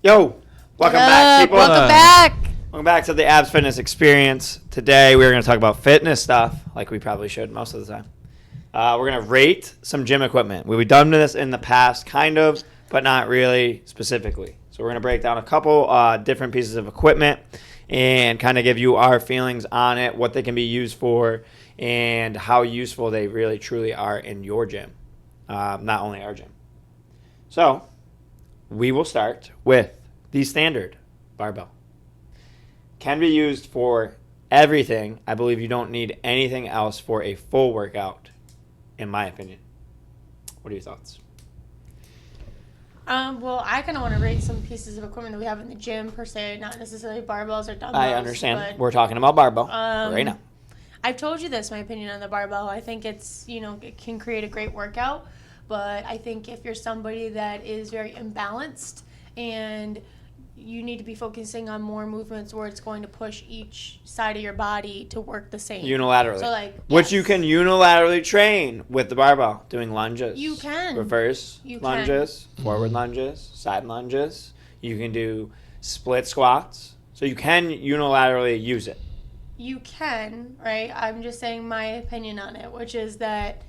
Yo, welcome back, people. Welcome back. Welcome back to the Abs Fitness Experience. Today, we're going to talk about fitness stuff, like we probably should most of the time. We're going to rate some gym equipment. We've done this in the past, kind of, but not really specifically. So we're going to break down a couple different pieces of equipment and kind of give you our feelings on it, what they can be used for, and how useful they really truly are in your gym, not only our gym. So we will start with the standard barbell. Can be used for everything. I believe you don't need anything else for a full workout, in my opinion. What are your thoughts? Well, I kind of want to rate some pieces of equipment that we have in the gym, per se, not necessarily barbells or dumbbells. I understand. We're talking about barbell right now. I've told you this, my opinion on the barbell. I think it's, it can create a great workout, but I think if you're somebody that is very imbalanced and you need to be focusing on more movements where it's going to push each side of your body to work the same. Unilaterally. So which you can unilaterally train with the barbell, doing lunges. You can. Reverse lunges, forward lunges, side lunges. You can do split squats. So you can unilaterally use it. You can, right? I'm just saying my opinion on it, which is that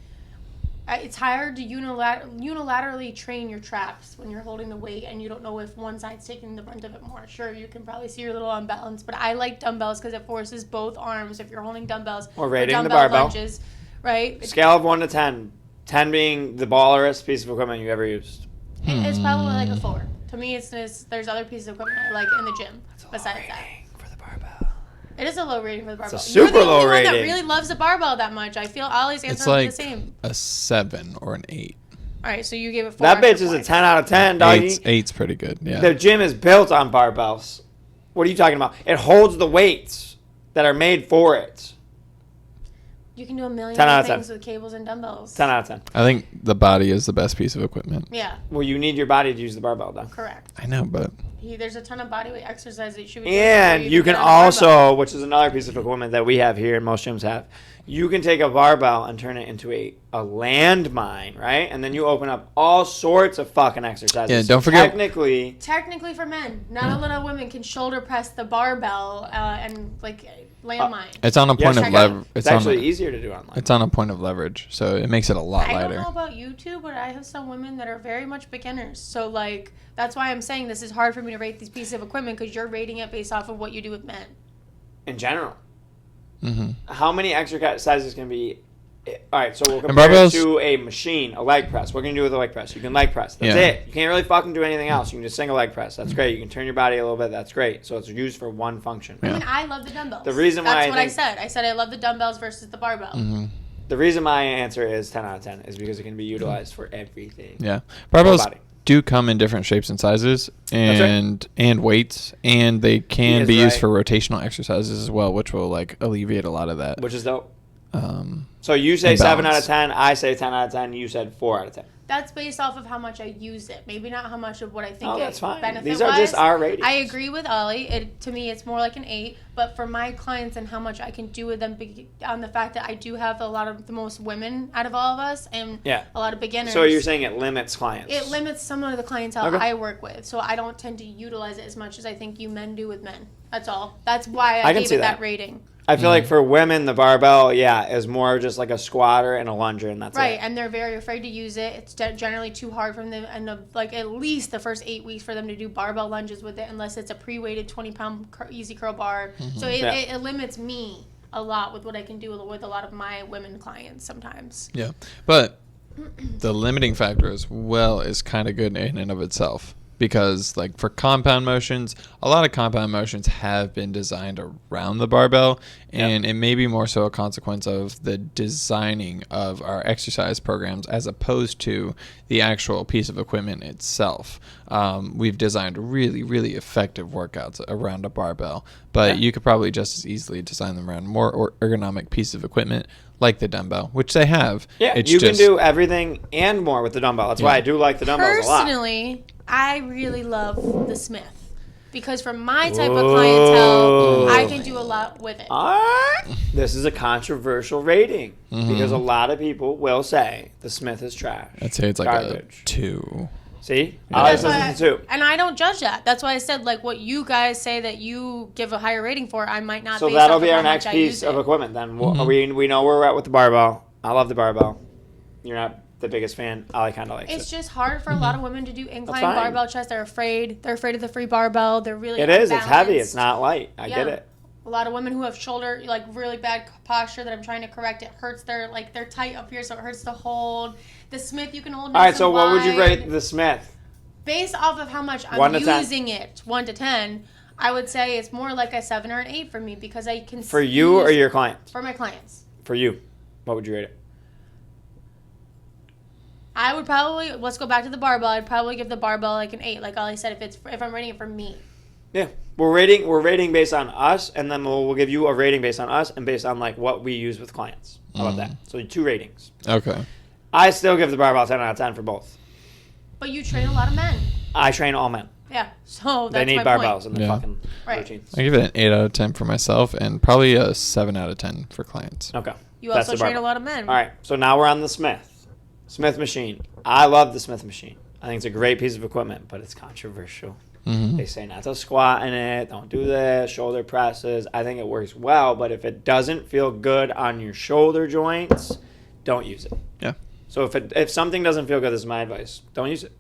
it's hard to unilaterally train your traps when you're holding the weight and you don't know if one side's taking the brunt of it more. Sure, you can probably see you're a little unbalanced, but I like dumbbells because it forces both arms. If you're holding dumbbells or rating dumbbell the barbell lunges, right? Scale of 1 to 10. 10 being the ballerest piece of equipment you ever used. It's probably like a 4. To me, there's other pieces of equipment I like in the gym besides that. For the barbell. It is a low rating for the barbell. It's a super You're the low only rating. one that really loves the barbell that much. I feel Ollie's answer would be the same. A 7 or an 8. All right, so you gave it 4. That bitch is a 10 out of 10, doggy. 8's pretty good, yeah. The gym is built on barbells. What are you talking about? It holds the weights that are made for it. You can do a million 10 out of things 10. with cables and dumbbells. 10 out of 10. I think the body is the best piece of equipment. Yeah, Well, you need your body to use the barbell, though. correct. I know, but There's a ton of bodyweight exercise that you should be doing. And before you can get on the barbell. also, which is another piece of equipment that we have here and most gyms have, you can take a barbell and turn it into a landmine, right? And then you open up all sorts of fucking exercises. Yeah, don't forget- Technically for men, not a lot of women can shoulder press the barbell and landmine. it's on a point Yes, of check it out. leverage. It's actually easier to do online. It's on a point of leverage, so it makes it a lot I lighter. don't know about you two, but I have some women that are very much beginners. So that's why I'm saying this is hard for me to rate these pieces of equipment because you're rating it based off of what you do with men. In general. Mm-hmm. How many exercises can be... All right, so we'll compare it to a machine, a leg press. What can you do with a leg press? You can leg press. That's it. You can't really fucking do anything else. You can just single leg press. That's great. You can turn your body a little bit. That's great. So it's used for one function. I mean, I love the dumbbells. The reason why That's what I said. I said I love the dumbbells versus the barbell. Mm-hmm. The reason my answer is 10 out of 10 is because it can be utilized for everything. Yeah. Barbells body. do come in different shapes and sizes and weights, and they can be used for rotational exercises as well, which will alleviate a lot of that. Which is dope. So you say 7 out of 10, I say 10 out of 10, you said 4 out of 10. That's based off of how much I use it. Maybe not how much of what I think that's fine. benefit These are just our ratings. I agree with Ollie. To me, it's more like an 8. But for my clients and how much I can do with them on the fact that I do have a lot of the most women out of all of us and a lot of beginners. So you're saying it limits clients? It limits some of the clientele I work with. So I don't tend to utilize it as much as I think you men do with men. That's all. That's why I gave it that rating. I feel like for women, the barbell, is more just like a squatter and a lunger, and that's it. Right, and they're very afraid to use it. It's generally too hard for them, and at least the first 8 weeks for them to do barbell lunges with it, unless it's a pre-weighted 20-pound easy curl bar. Mm-hmm. So it limits me a lot with what I can do with a lot of my women clients sometimes. Yeah, but the limiting factor as well is kind of good in and of itself. Because for compound motions, a lot of compound motions have been designed around the barbell, and it may be more so a consequence of the designing of our exercise programs as opposed to the actual piece of equipment itself. We've designed really, really effective workouts around a barbell, but you could probably just as easily design them around more ergonomic piece of equipment like the dumbbell, which they have. Yeah, you can do everything and more with the dumbbell. That's why I do like the dumbbells a lot. Personally, I really love the Smith because for my type of clientele, I can do a lot with it. All right. This is a controversial rating because a lot of people will say the Smith is trash. I'd say it's garbage. a 2. See? Yeah. I like That's why listen to. and I don't judge that. That's why I said like what you guys say that you give a higher rating for, I might not. So based that'll off be of our how next much I use piece of it. equipment. Then Mhm. we know where we're at with the barbell. I love the barbell. You're not the biggest fan. I kind of like It's it. just hard for a lot of women to do incline fine. barbell chest. They're afraid. They're afraid of the free barbell. They're really It is. It's heavy. unbalanced. It's not light. I get Yeah. it. A lot of women who have shoulder like really bad posture that I'm trying to correct. It hurts their like they're tight up here, so it hurts to hold. The Smith you can hold. All right. nice So and what would you wide. rate the Smith? Based off of how much I'm 1 to 10. using it, 1 to 10, I would say it's more like a 7 or an 8 for me because I can For you or use- your clients? for my clients. For you. What would you rate it? I would probably let's go back to the barbell. I'd probably give the barbell like an 8. Like Ollie said, if I'm rating it for me. Yeah. We're rating based on us, and then we'll give you a rating based on us and based on like what we use with clients. How about that? So 2 ratings. Okay. I still give the barbell 10 out of 10 for both. But you train a lot of men. I train all men. Yeah. So They that's need my barbells point. in their Yeah. fucking Right. routines. I give it an 8 out of 10 for myself and probably a 7 out of 10 for clients. Okay. You That's also the train barbell. a lot of men. All right, so now we're on the Smith machine. I love the Smith machine. I think it's a great piece of equipment, but it's controversial. Mhm. They say not to squat in it, don't do this, shoulder presses. I think it works well, but if it doesn't feel good on your shoulder joints, don't use it. Yeah. So if something doesn't feel good, this is my advice. Don't use it.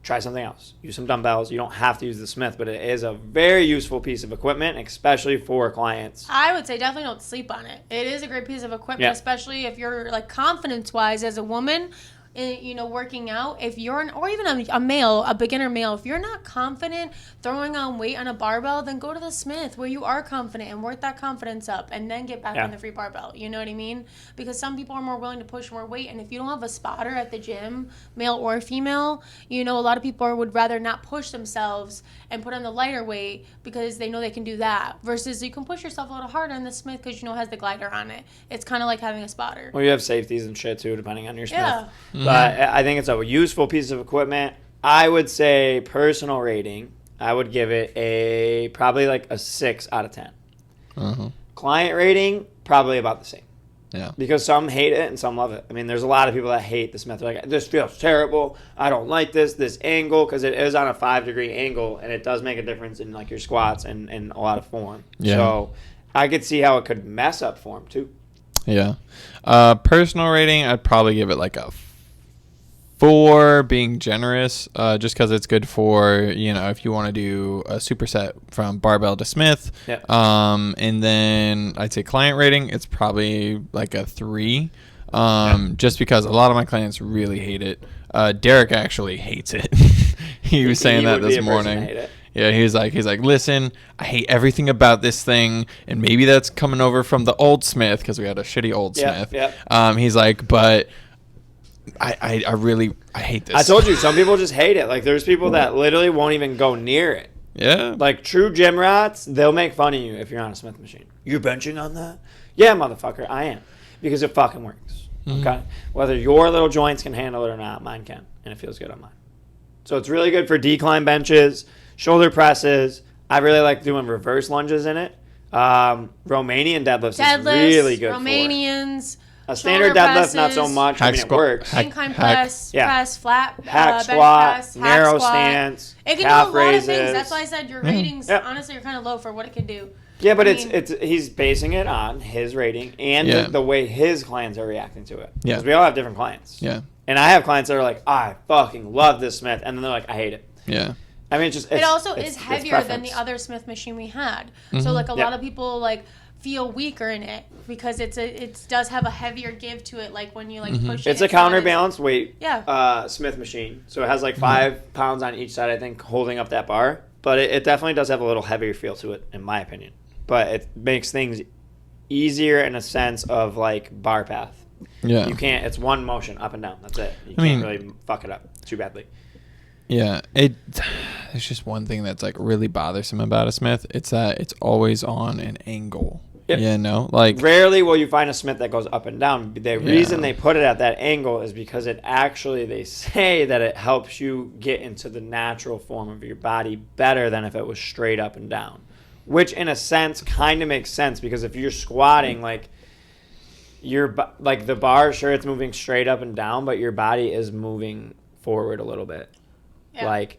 Try something else. Use some dumbbells. You don't have to use the Smith, but it is a very useful piece of equipment, especially for clients. I would say definitely don't sleep on it. It is a great piece of equipment, Yeah. especially if you're like confidence wise as a woman. Working out, if you're or even a male, a beginner male, if you're not confident throwing on weight on a barbell, then go to the Smith where you are confident and work that confidence up and then get back Yeah. on the free barbell. You know what I mean? Because some people are more willing to push more weight, and if you don't have a spotter at the gym, male or female, a lot of people would rather not push themselves and put on the lighter weight because they know they can do that versus you can push yourself a little harder in the Smith because it has the glider on it. It's kind of like having a spotter. Well, you have safeties and shit too, depending on your Smith. Yeah. But I think it's a useful piece of equipment. I would say personal rating, I would give it probably like a 6 out of 10. Uh-huh. Client rating, probably about the same. Yeah. Because some hate it and some love it. I mean, there's a lot of people that hate the Smith. They're like, this feels terrible. I don't like this angle, because it is on a 5-degree angle, and it does make a difference in like your squats and a lot of form. Yeah. So I could see how it could mess up form too. Yeah. Personal rating, I'd probably give it like a 4, being generous, just because it's good for, if you want to do a superset from barbell to Smith. Yeah. And then I'd say client rating, it's probably like a 3, just because a lot of my clients really hate it. Derek actually hates it. He was saying that would be this a person to morning. hate it. Yeah, he's like, listen, I hate everything about this thing, and maybe that's coming over from the old Smith because we had a shitty old Yeah, Smith. yeah. He's like, but I really hate this. I told you, some people just hate it. Like, there's people that literally won't even go near it. Yeah. Like, true gym rats, they'll make fun of you if you're on a Smith machine. You're benching on that? Yeah, motherfucker, I am. Because it fucking works. Okay? Whether your little joints can handle it or not, mine can. And it feels good on mine. So it's really good for decline benches, shoulder presses. I really like doing reverse lunges in it. Romanian deadlifts is really good Romanians. for a standard shoulder deadlift, not so presses, much. I Hack mean, it squat. works. Hack- Incline hack- press, yeah. press, flat, Hack bench squat, press, hack narrow squat. stance, It can calf do a lot raises. of things. That's why I said your ratings, Yep. honestly, are kind of low for what it can do. Yeah, but I it's mean- he's basing it on his rating and Yeah. the way his clients are reacting to it. Yeah. Because we all have different clients. Yeah. And I have clients that are like, I fucking love this Smith, and then they're like, I hate it. Yeah. I mean, it's It also it's- is it's heavier than preference. the other Smith machine we had. Mm-hmm. So like a Yeah. lot of people like feel weaker in it because it does have a heavier give to it. Like when you like push it, It's a not as- counterbalance weight Yeah. Smith machine. So it has like 5 pounds on each side, I think, holding up that bar. But it definitely does have a little heavier feel to it, in my opinion. But it makes things easier in a sense of like bar path. Yeah. You can't, it's one motion up and down. That's it. You I can't mean- really fuck it up too badly. Yeah, there's just one thing that's like really bothersome about a Smith. It's that it's always on an angle. Yep. Like Rarely will you find a Smith that goes up and down. The reason Yeah. they put it at that angle is because it actually, they say that it helps you get into the natural form of your body better than if it was straight up and down. Which in a sense kind of makes sense, because if you're squatting, like the bar, sure, it's moving straight up and down, but your body is moving forward a little bit. Yeah. Like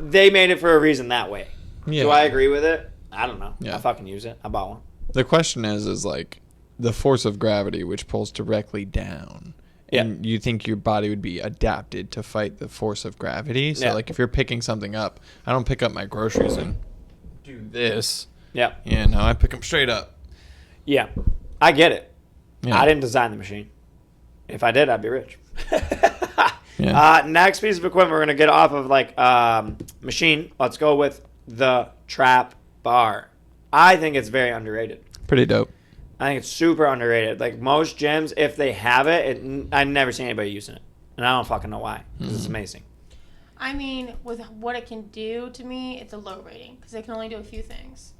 they made it for a reason that way. Yeah. Do I agree with it? I don't know. Yeah. I fucking use it. I bought one. The question is like the force of gravity, which pulls directly down. Yeah. And you think your body would be adapted to fight the force of gravity. So, Yeah. like, if you're picking something up, I don't pick up my groceries and do this. Yeah. Yeah, no, I pick them straight up. Yeah. I get it. Yeah. I didn't design the machine. If I did, I'd be rich. Yeah. Next piece of equipment we're going to get off of like machine. Let's go with the trap bar. I think it's very underrated. Pretty dope. I think it's super underrated. Like most gyms, if they have it, I've never seen anybody using it. And I don't fucking know why. Because it's amazing. I mean, with what it can do to me, it's a low rating because it can only do a few things.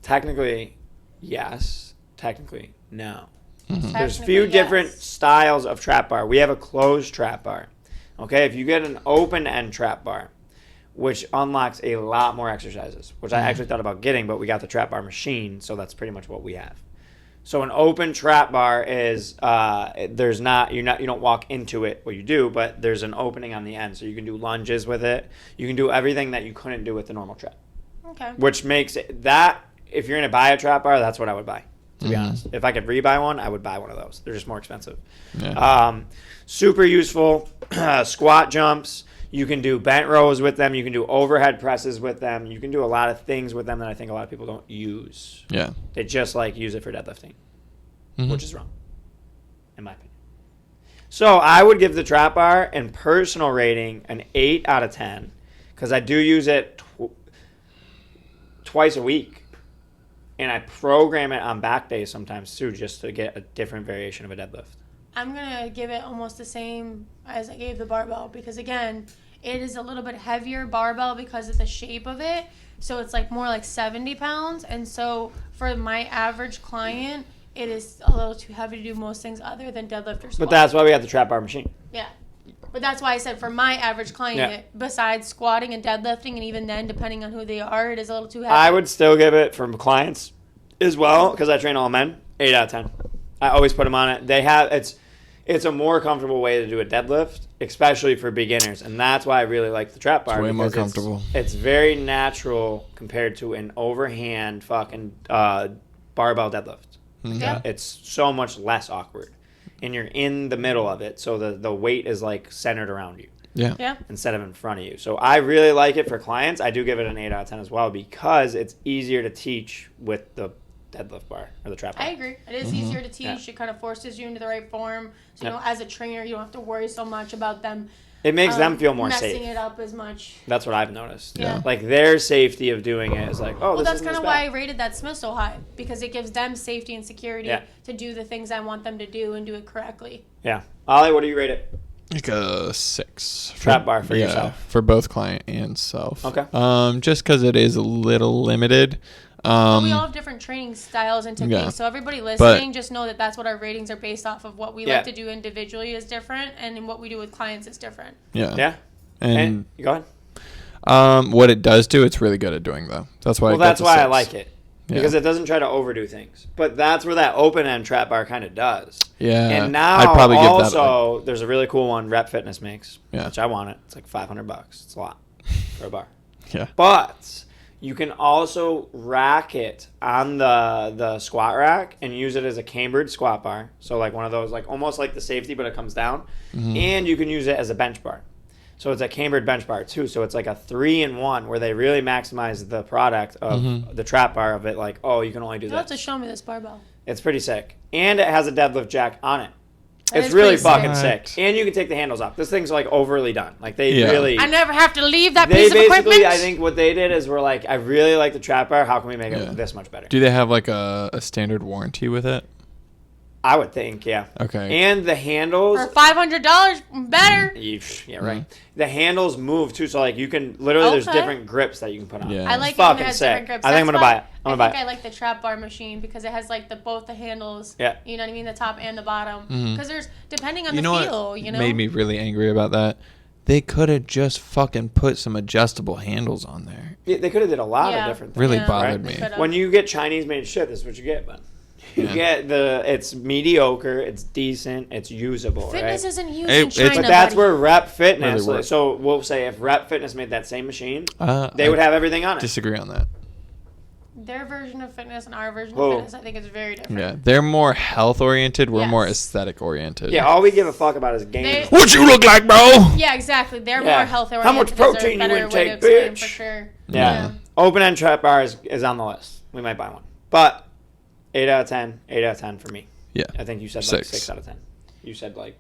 Technically, yes. Technically, no. There's Technically, few yes. different styles of trap bar. We have a closed trap bar. Okay, if you get an open end trap bar, which unlocks a lot more exercises, which I actually thought about getting, but we got the trap bar machine, so that's pretty much what we have. So an open trap bar is you don't walk into it. Well, you do, but there's an opening on the end, so you can do lunges with it. You can do everything that you couldn't do with the normal trap, Okay. which makes it that if you're gonna buy a trap bar, that's what I would buy. To be honest, if I could rebuy one, I would buy one of those. They're just more expensive. Yeah. Super useful. Squat jumps. You can do bent rows with them. You can do overhead presses with them. You can do a lot of things with them that I think a lot of people don't use. Yeah. They just like use it for deadlifting, which is wrong, in my opinion. So I would give the trap bar in personal rating an 8 out of 10 because I do use it twice a week. And I program it on back days sometimes too, just to get a different variation of a deadlift. I'm going to give it almost the same as I gave the barbell because, again, it is a little bit heavier barbell because of the shape of it. So it's like more like 70 pounds. And so for my average client, it is a little too heavy to do most things other than deadlift or squat. But that's why we have the trap bar machine. Yeah. But that's why I said for my average client, besides squatting and deadlifting, and even then, depending on who they are, it is a little too heavy. I would still give it from clients as well because I train all men. 8 out of 10. I always put them on it. They have it's a more comfortable way to do a deadlift, especially for beginners, and that's why I really like the trap bar. It's way more because comfortable. It's very natural compared to an overhand fucking barbell deadlift. Yeah. It's so much less awkward, and you're in the middle of it, so the weight is like centered around you. Yeah. Yeah. Instead of in front of you. So I really like it for clients. I do give it an 8 out of 10 as well because it's easier to teach with the deadlift bar or the trap bar. I agree. It is easier to teach. Yeah. It kind of forces you into the right form. So, Yeah. as a trainer, you don't have to worry so much about them. It makes them feel more messing safe. it up as much. That's what I've noticed. Yeah. Like their safety of doing it is like, oh, Well, this that's isn't kind as of why I bad. rated that Smith so high because it gives them safety and security Yeah. to do the things I want them to do and do it correctly. Yeah. Ollie, what do you rate it? Like a 6. Trap bar for yourself. For both client and self. Okay. Just because it is a little limited. We all have different training styles and techniques, Yeah. so everybody listening, just know that that's what our ratings are based off of. What we Yeah. like to do individually is different, and what we do with clients is different. Yeah. Yeah. And go ahead. what it does do, it's really good at doing though. That's why. Well, that's why I like it. Yeah. Because it doesn't try to overdo things. But that's where that open end trap bar kind of does. Yeah. And now I'd probably give that, also there's a really cool one Rep Fitness makes, Yeah. which I want it. It's like $500. It's a lot for a bar. Yeah. But you can also rack it on the squat rack and use it as a cambered squat bar. So like one of those, like almost like the safety, but it comes down. And you can use it as a bench bar. So it's a cambered bench bar too. So it's like a 3-in-1 where they really maximize the product of the trap bar of it. Like, oh, you can only do You'll have that. to show me this barbell. It's pretty sick. And it has a deadlift jack on it. That It's is really pretty fucking sick. sick. And you can take the handles off. This thing's like overly done. Like they Yeah. really... I never have to leave that They piece of basically, equipment. I think what they did is we're like, I really like the trap bar. How can we make Yeah. it this much better? Do they have like a standard warranty with it? I would think, yeah. Okay. And the handles... For $500 better. Yeah, right. The handles move too, so like you can literally there's Okay. different grips that you can put on. Yeah. I It's like it when it fucking has sick. different grips. I think I'm That's gonna buy why it. I'm gonna buy I think it. I like the trap bar machine because it has like both the handles. Yeah. You know what I mean? The top and the bottom. Because there's depending on You the know feel. what You know. made me really angry about that? They could have just fucking put some adjustable handles on there. Yeah, they could have did a lot of Yeah. different things. Really Yeah, bothered they me. could've. When you get Chinese made shit, this is what you get, man. You get it's mediocre, it's decent, it's usable, Fitness right? isn't used Hey, in it's- China. But that's buddy. where Rep Fitness. Really work. So we'll say if Rep Fitness made that same machine, they I would have everything on it. disagree on that. Their version of fitness and our version Whoa. of fitness, I think, is very different. Yeah, they're more health oriented. We're more Yes. aesthetic oriented. Yeah, all we give a fuck about is games. They- What you look like, bro? Yeah, exactly. They're Yeah. more health How oriented. much is their protein you better intake, way to explain bitch? For sure. Yeah. Open-end trap bar is on the list. We might buy one. But 8 out of 10. 8 out of 10 for me. Yeah. I think you said like 6. 6 out of 10. You said like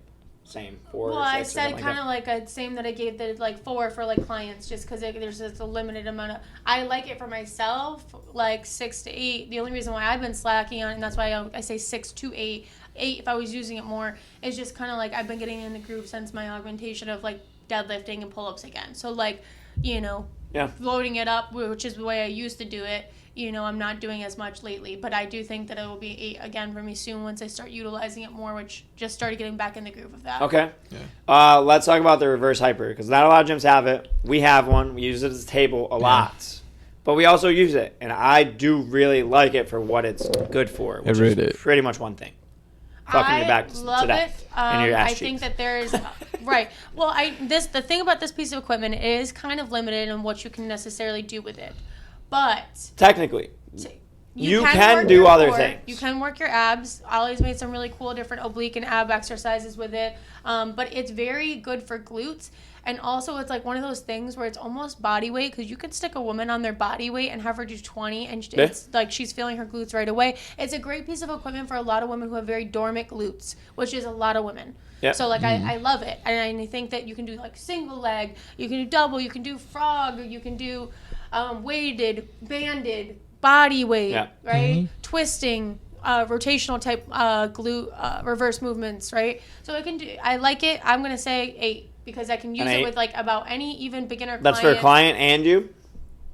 same 4 Well, or 6 I or said something kind like of like a same that I gave the like 4 for like clients, just because there's just a limited amount of. I like it for myself, like 6 to 8. The only reason why I've been slacking on, and that's why I say 6 to 8. 8 if I was using it more, is just kind of like I've been getting in the groove since my augmentation of like deadlifting and pull-ups again. So like, Yeah. loading it up, which is the way I used to do it. I'm not doing as much lately, but I do think that it will be 8 again for me soon once I start utilizing it more, which just started getting back in the groove of that. Okay. Yeah. Let's talk about the reverse hyper because not a lot of gyms have it. We have one. We use it as a table a lot. But we also use it, and I do really like it for what it's good for, which really is did. pretty much one thing. Fucking your back I love to death it. and your ass I think cheeks. that there's right. Well, the thing about this piece of equipment is kind of limited in what you can necessarily do with it, but Technically, you can work do your other core, things. You can work your abs. Ollie's made some really cool different oblique and ab exercises with it, but it's very good for glutes. And also, it's like one of those things where it's almost body weight because you could stick a woman on their body weight and have her do 20, and it's like she's feeling her glutes right away. It's a great piece of equipment for a lot of women who have very dormant glutes, which is a lot of women. Yeah. So like I love it, and I think that you can do like single leg, you can do double, you can do frog, you can do weighted, banded, body weight, Yeah. right? Twisting. Rotational type glute reverse movements, right? So I like it. I'm gonna say 8 because I can use An it 8? with like about any even beginner That's client. for a client and you?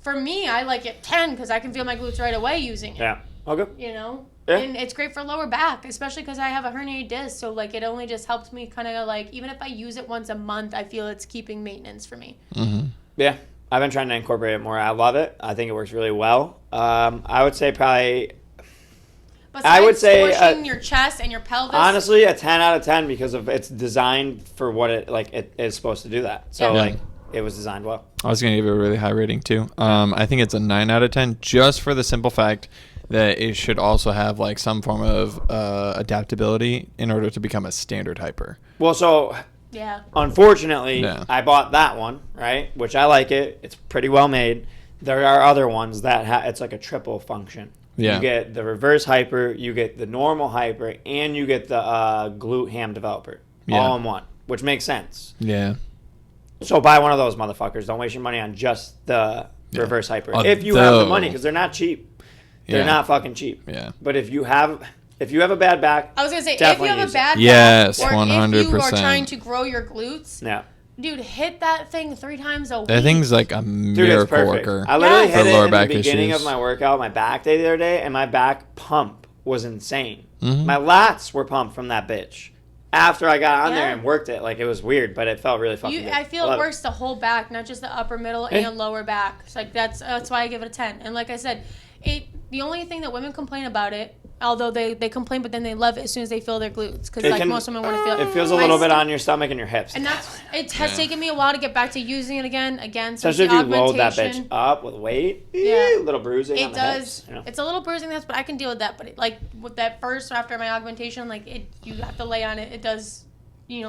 For me, I like it 10 because I can feel my glutes right away using it. Yeah. Okay. Yeah. And it's great for lower back, especially because I have a herniated disc. So like it only just helps me kind of like even if I use it once a month, I feel it's keeping maintenance for me. Yeah. I've been trying to incorporate it more. I love it. I think it works really well. I would say probably Besides I would say, pushing your chest and your pelvis. honestly a 10 out of 10 because of it's designed for what it is supposed to do that. So Yeah. like it was designed well. I was going to give it a really high rating too. I think it's a 9 out of 10 just for the simple fact that it should also have like some form of adaptability in order to become a standard hyper. Well, so Yeah. unfortunately, Yeah. I bought that one, right? Which I like it. It's pretty well made. There are other ones that it's like a triple function. Yeah. You get the reverse hyper, you get the normal hyper, and you get the glute ham developer all in one, which makes sense. Yeah. So buy one of those motherfuckers. Don't waste your money on just the reverse hyper. If you have the Although- money, because they're not cheap. They're Yeah. not fucking cheap. Yeah. But if you have a bad back, I was gonna say definitely if you have use a bad Yes, back, or if you 100%. are trying to grow your glutes, yeah. dude, hit that thing 3 times a week. That thing's like a Dude, it's miracle perfect. worker. I literally Yes. hit For it lower in the back beginning issues. of my workout, my back day the other day, and my back pump was insane. Mhm. My lats were pumped from that bitch. After I got on there Yeah. and worked it, like it was weird, but it felt really fucking good. I feel love it works the whole back, not just the upper, middle, Eh. and lower back. It's like that's why I give it a 10. And like I said, the only thing that women complain about it, although they complain, but then they love it as soon as they feel their glutes, because It like can- most women want to feel. It feels a My little bit st- on your stomach and your hips. And it has taken me a while to get back to using it again. Since Especially if the you load that augmentation. bitch up with weight. Yeah. Little bruising on It the does. hips. You know? It's a little bruising, but I can deal with that. But like with that first after my augmentation, you have to lay on it. It does,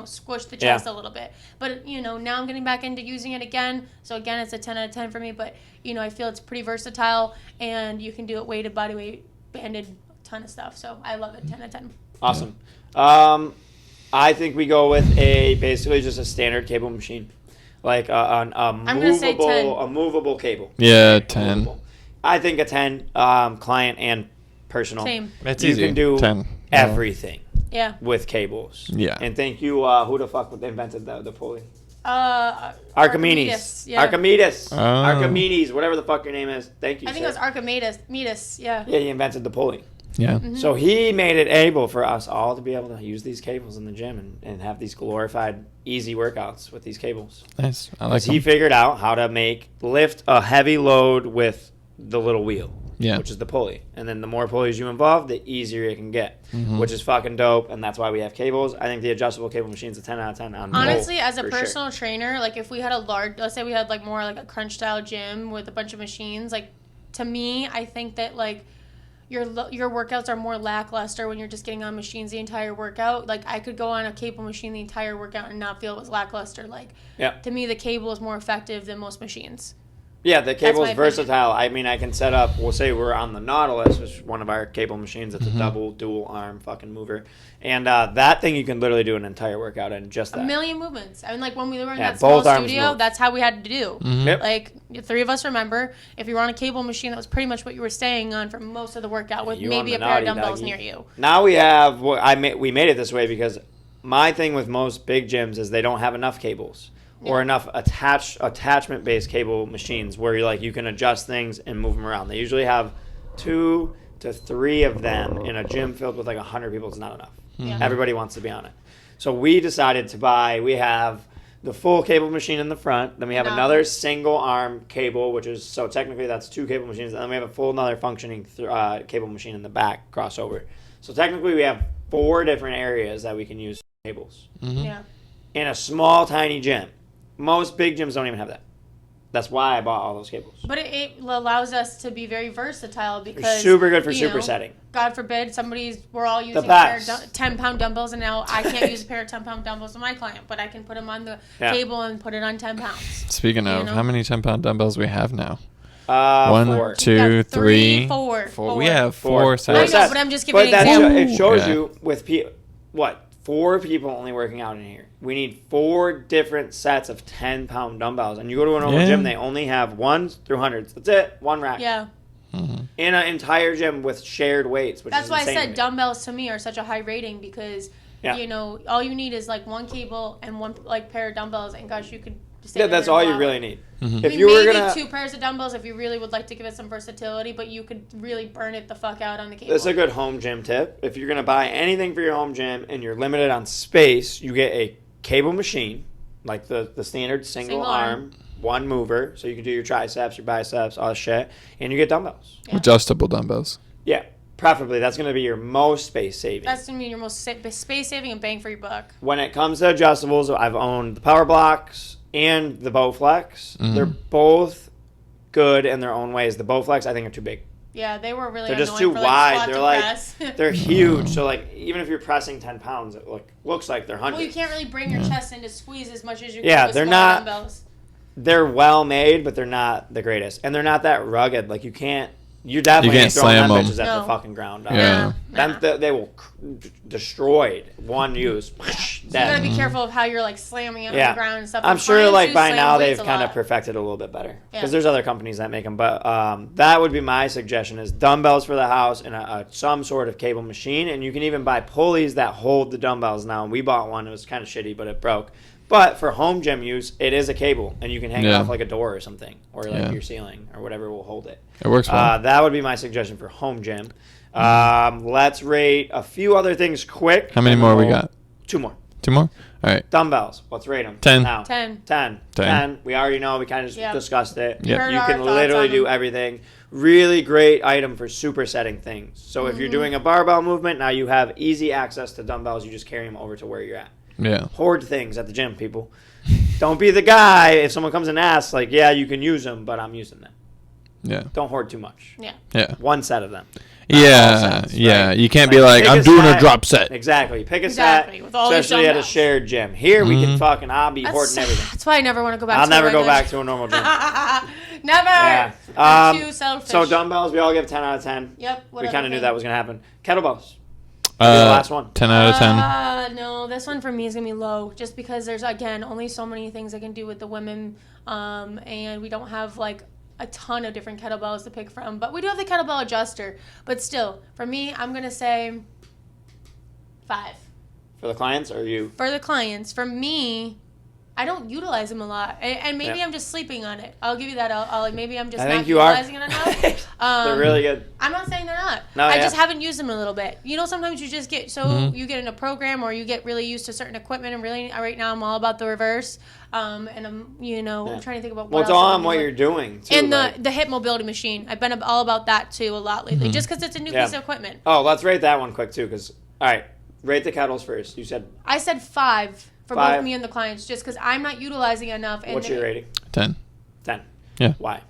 squish the chest a little bit. But now I'm getting back into using it again. So again, it's a 10 out of 10 for me. But I feel it's pretty versatile, and you can do it weighted, body weight, banded, ton of stuff. So I love it. 10 out of 10. Awesome. I think we go with basically just a standard cable machine, like a gonna say 10. movable cable. Yeah, 10. Movable. I think a 10, client and personal. Same. That's You easy. can do 10. everything Yeah. with cables. Yeah. And thank you. Who the fuck invented the pulley? Archimedes. Yeah. Archimedes. Oh. Archimedes. Whatever the fuck your name is. Thank you. I think it was Archimedes. Medes. Yeah. Yeah, he invented the pulley. Yeah. Mm-hmm. So he made it able for us all to be able to use these cables in the gym and have these glorified, easy workouts with these cables. Nice. I like He them. figured out how to lift a heavy load with the little wheel. Yeah. which is the pulley. And then the more pulleys you involve, the easier it can get, which is fucking dope. And that's why we have cables. I think the adjustable cable machine's a 10 out of 10 on Honestly, both, as a for personal sure. trainer, like if we had a large, let's say we had like more like a crunch style gym with a bunch of machines, like to me, I think that like your workouts are more lackluster when you're just getting on machines the entire workout. Like I could go on a cable machine the entire workout and not feel it was lackluster. Like Yeah. to me, the cable is more effective than most machines. Yeah, the cable's my opinion. versatile. I mean, I can set up, we'll say we're on the Nautilus, which is one of our cable machines. It's a double, dual arm fucking mover. And that thing you can literally do an entire workout in just A that. million movements. I mean, like when we were in Yeah, that small both arms studio, move. that's how we had to do. Yep. Like the three of us remember, if you were on a cable machine, that was pretty much what you were staying on for most of the workout, with You maybe a on the pair of naughty dumbbells doggy. near you. Now we have, we made it this way because my thing with most big gyms is they don't have enough cables. Or Yeah. enough attachment-based cable machines where you can adjust things and move them around. They usually have 2 to 3 of them in a gym filled with like 100 people. It's not enough. Yeah. Everybody wants to be on it. So we decided to we have the full cable machine in the front. Then we have No. another single arm cable, so technically that's 2 cable machines. And then we have a full another functioning cable machine in the back crossover. So technically we have 4 different areas that we can use cables Yeah. in a small, tiny gym. Most big gyms don't even have that. That's why I bought all those cables. But it allows us to be very versatile because Super good for you know, supersetting. God forbid we're all using a best. pair of 10-pound dumbbells, and now I can't use a pair of 10-pound dumbbells with my client, but I can put them on the Yeah. table and put it on 10 pounds. Speaking of, You know? how many 10-pound dumbbells we have now? 4. 1, 2, Yeah, 3, 4. 4. We have 4 Four sets. I know, but I'm just giving But an example. it shows Yeah. you with 4 people only working out in here. We need 4 different sets of 10-pound dumbbells. And you go to a normal Yeah. gym, they only have 1s through 100s. That's it. 1 rack. Yeah. In an entire gym with shared weights, which That's is why I insane to said me. dumbbells to me are such a high rating because, Yeah. you know, all you need is like one cable and one like pair of dumbbells, and gosh, you could stay Yeah, there that's for a all you while. really need. I If mean, you were maybe gonna, 2 pairs of dumbbells if you really would like to give it some versatility, but you could really burn it the fuck out on the cable. that's a good home gym tip. If you're gonna buy anything for your home gym and you're limited on space, you get a cable machine, like the standard single arm, 1 mover, so you can do your triceps, your biceps, all that shit, and you get dumbbells. Yeah. Adjustable dumbbells. Yeah, preferably that's gonna be your most space saving. That's gonna be your most space saving and bang for your buck. When it comes to adjustables, I've owned the Power Blocks and the Bowflex. They're both good in their own ways. The Bowflex I think are too big. Yeah, they were really They're just annoying too for, wide. Squat They're to like press. they're huge. So like even if you're pressing 10 pounds, it looks like they're Well, you hundreds. can't really bring your chest in to squeeze as much as you Yeah, can with they're smaller not- dumbbells. They're well made, but they're not the greatest, and they're not that rugged. Like you definitely can't ain't throwing slam them 'em. bitches at the No. fucking ground. Yeah. Them, they will destroyed one use. So you gotta Dead. be careful of how you're like slamming it on Yeah. the ground and stuff. I'm And sure clients like do by slam now weights they've a kind of lot. perfected it a little bit better because Yeah. there's other companies that make them. But that would be my suggestion: is dumbbells for the house and some sort of cable machine, and you can even buy pulleys that hold the dumbbells. Now we bought one; it was kind of shitty, but it broke. But for home gym use, it is a cable, and you can hang it Yeah. off like a door or something, or like Yeah. your ceiling or whatever will hold it. It works well. That would be my suggestion for home gym. Let's rate a few other things quick. How many and more we we'll- got? 2 more. 2 more? All right. Dumbbells. Let's rate them. 10. Now. 10. 10. 10. We already know. We kind of Yep. discussed it. Yep. Heard You our can thoughts literally on do them. everything. Really great item for supersetting things. So if you're Mm-hmm. doing a barbell movement, now you have easy access to dumbbells. You just carry them over to where you're at. Yeah. Hoard things at the gym, people. Don't be the guy if someone comes and asks, like, yeah, you can use them, but I'm using them. Yeah. Don't hoard too much. Yeah. Yeah. 1 set of them. Not all Yeah. sets, Yeah. right? You can't be Like, like, pick I'm a doing a set. drop set. Exactly. Pick a Exactly, set, with all these especially at a dumbbells. shared gym. Here, we can Mhm. I'll be hoarding everything. That's why I never want to go back I'll to never a go regular back to a normal gym. Never. Yeah. I'm too selfish. So dumbbells, we all give 10 out of 10. Yep. We kind of knew that was going to happen. Kettlebells. Uh, the last one. 10 out of 10. No, this one for me is gonna be low, just because there's again only so many things I can do with the women, and we don't have like a ton of different kettlebells to pick from. But we do have the kettlebell adjuster. But still, for me, I'm gonna say 5 For the clients or you? for the clients. For me, I don't utilize them a lot, and maybe Yeah. I'm just sleeping on it. I'll give you that. I'll maybe I'm just I not think you are. utilizing it enough. They're really good. I'm not saying they're not. No, I yeah. just haven't used them a little bit. You know, sometimes you just get you get in a program or you get really used to certain equipment. And really, right now, I'm all about the reverse. And I'm I'm trying to think about what Well, it's else all I'm on what doing. you're doing, too. And like- the hip mobility machine. I've been all about that too a lot lately, just because it's a new Yeah. piece of equipment. Oh, let's rate that one quick, too, because, all right, rate the kettles first. You said, I said 5 for 5. both me and the clients, just because I'm not utilizing enough. And what's your rating? 10. 10. Yeah. Why?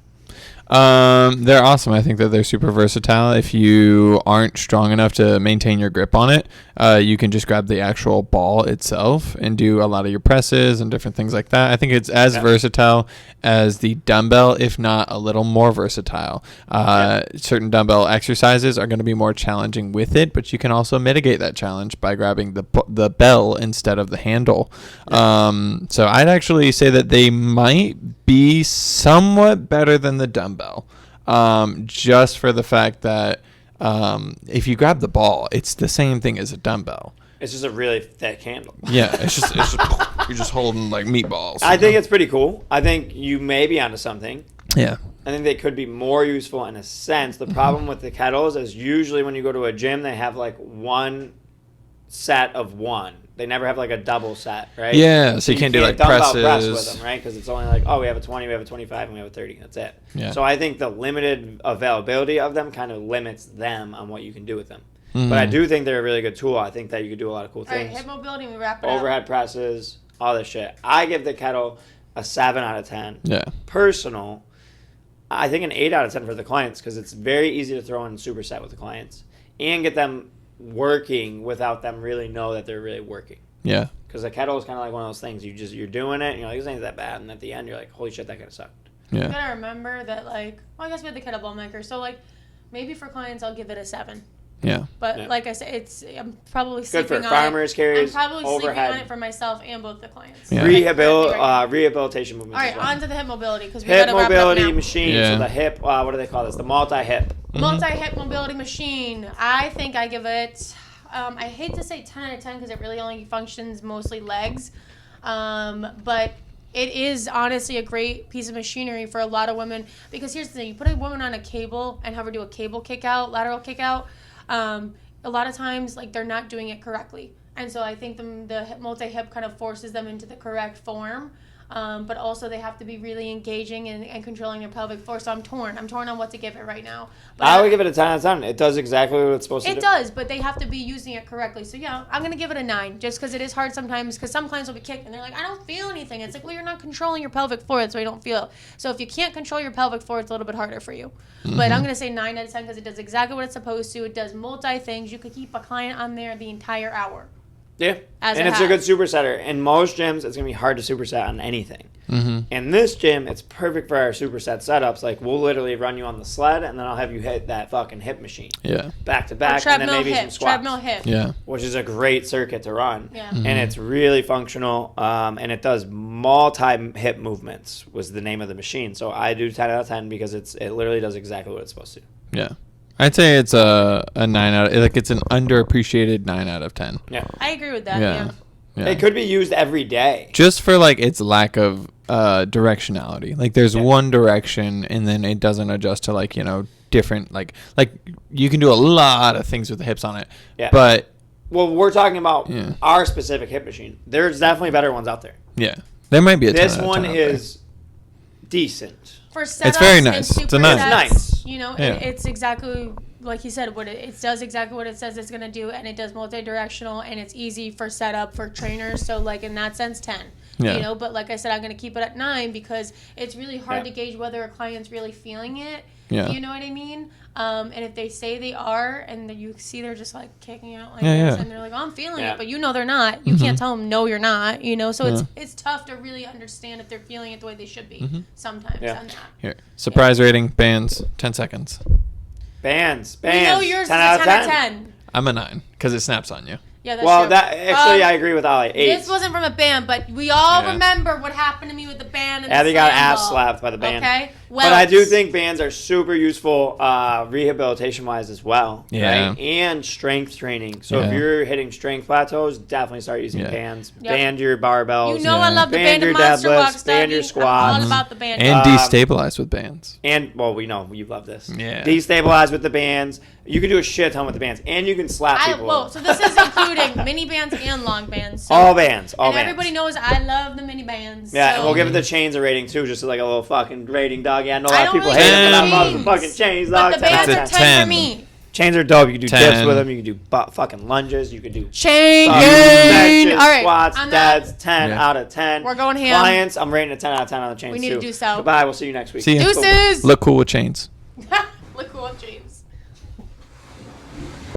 They're awesome. I think that they're super versatile. If you aren't strong enough to maintain your grip on it, you can just grab the actual ball itself and do a lot of your presses and different things like that. I think it's as versatile as the dumbbell, if not a little more versatile. Certain dumbbell exercises are going to be more challenging with it, but you can also mitigate that challenge by grabbing the bell instead of the handle. So I'd actually say that they might be somewhat better than the dumbbell, just for the fact that if you grab the ball, it's the same thing as a dumbbell. It's just a really thick handle. Yeah, it's just you're just holding like meatballs. I think it's pretty cool. I think you may be onto something. yeah. I think they could be more useful in a sense. The problem with the kettles is usually when you go to a gym, they have like one set of one. They never have like a double set, right? Yeah, so you can't do like dumbbell press presses. with them, right? Because it's only like, oh, we have a 20, we have a 25, and we have a 30. That's it. Yeah. So I think the limited availability of them kind of limits them on what you can do with them. Mm-hmm. But I do think they're a really good tool. I think that you could do a lot of cool All right, things. hip mobility. We wrap it up. Overhead presses, all this shit. I give the kettle a 7 out of 10. Yeah. Personal, I think an 8 out of 10 for the clients because it's very easy to throw in superset with the clients and get them working without them really know that they're really working. Yeah. Because the kettle is kind of like one of those things you're doing it and you're like, this ain't that bad, and at the end you're like, holy shit, that kind of sucked. You Yeah. gotta remember that, like, well, I guess we have the kettlebell maker, so like, maybe for clients I'll give it a 7. Yeah. But Yeah. like I said, I'm probably Good sleeping for on farmers it. carries, I'm probably sleeping overhead. on it for myself and both the clients. Yeah. Rehabilitation movements. All right, as well. on to the hip mobility because we Hip gotta wrap it up mobility now. machine. Yeah. So the hip, what do they call this? The multi-hip. Multi-hip mobility machine. I think I give it. I hate to say 10 out of 10 because it really only functions mostly legs, but it is honestly a great piece of machinery for a lot of women. Because here's the thing: you put a woman on a cable and have her do a cable kick out, lateral kick out. A lot of times, like, they're not doing it correctly, and so I think the multi-hip kind of forces them into the correct form. But also they have to be really engaging and controlling their pelvic floor. So I'm torn on what to give it right now. But I would give it a 10 out of 10. It does exactly what it's supposed to do. it does, but they have to be using it correctly. So yeah, I'm gonna give it a 9, just because it is hard sometimes. Because some clients will be kicked and they're like, I don't feel anything. It's like, well, you're not controlling your pelvic floor, that's why you don't feel it. So if you can't control your pelvic floor, it's a little bit harder for you. But I'm gonna say 9 out of 10 because it does exactly what it's supposed to. It does multi things. You could keep a client on there the entire hour. Yeah. As And it it's a good has. supersetter. In most gyms, it's going to be hard to superset on anything. Mm-hmm. In this gym, it's perfect for our superset setups. Like, we'll literally run you on the sled, and then I'll have you hit that fucking hip machine. Yeah. Back to Or back, and then treadmill maybe some hip. squats. Treadmill hip. Yeah. Which is a great circuit to run. Yeah. Mm-hmm. And it's really functional, and it does multi-hip movements was the name of the machine. So I do 10 out of 10 because it literally does exactly what it's supposed to. Yeah. I'd say it's a 9 out of, like, it's an underappreciated 9 out of 10. Yeah. I agree with that. Yeah. Yeah. Yeah. It could be used every day. Just for like its lack of directionality. Like there's one direction and then it doesn't adjust to like, different like you can do a lot of things with the hips on it. Yeah. But Well, we're talking about Yeah. our specific hip machine. There's definitely better ones out there. yeah. There might be a 10 This out of one 10 out there. is decent. For setups very and nice. It's a supersets, nice. You know, Yeah. it's exactly like you said. What it does exactly what it says it's gonna do, and it does multi-directional, and it's easy for setup for trainers. So like in that sense, 10. Yeah. You know, but like I said, I'm gonna keep it at 9 because it's really hard Yeah. to gauge whether a client's really feeling it. Yeah. You know what I mean? And if they say they are, and then you see they're just like kicking out like Yeah, this, yeah. and they're like, "Oh, I'm feeling Yeah. it," but you know they're not. You can't tell them no, you're not. You know, so Yeah. it's tough to really understand if they're feeling it the way they should be Mhm. sometimes. Yeah. On that. Here. Surprise rating, bands, 10 seconds. Bands. We know yours is a 10 out of 10. I'm a 9 because it snaps on you. Yeah, that's Well, true. that actually I agree with Ollie. 8. This wasn't from a band, but we all Yeah. remember what happened to me with the band. And Abby the got slam ass ball. slapped by the band. Okay. But I do think bands are super useful rehabilitation wise as well. Yeah. Right? And strength training. So if Yeah. you're hitting strength plateaus, definitely start using Yeah. bands. Yep. Band your barbells. You know I love the Band band your of Monster deadlifts, Walk band your Stubby. I'm all squats. about the band. And Um, destabilize with bands. And, well, we know you love this. Yeah. Destabilize with the bands. You can do a shit ton with the bands. And you can slap people. Whoa, so this is including mini bands and long bands. So, All bands. All and bands. everybody knows I love the mini bands. Yeah, so. and we'll give it the chains a rating too, just like a little fucking rating, dog. Yeah, I know a I lot of don't people really hate it, but I like love chains. the fucking chains, But dog. the 10 out bands of are 10. 10 for 10. me. Chains are dope. You can do dips 10. with them. You can do fucking lunges. You can do Chain fucking gang. benches, All right. squats, on that, deads. 10 Yeah. out of 10. We're going ham. Clients, I'm rating a 10 out of 10 on the chains We need too. to do so. Goodbye. We'll see you next week. See ya. Deuces. Look cool with chains. Look cool with chains.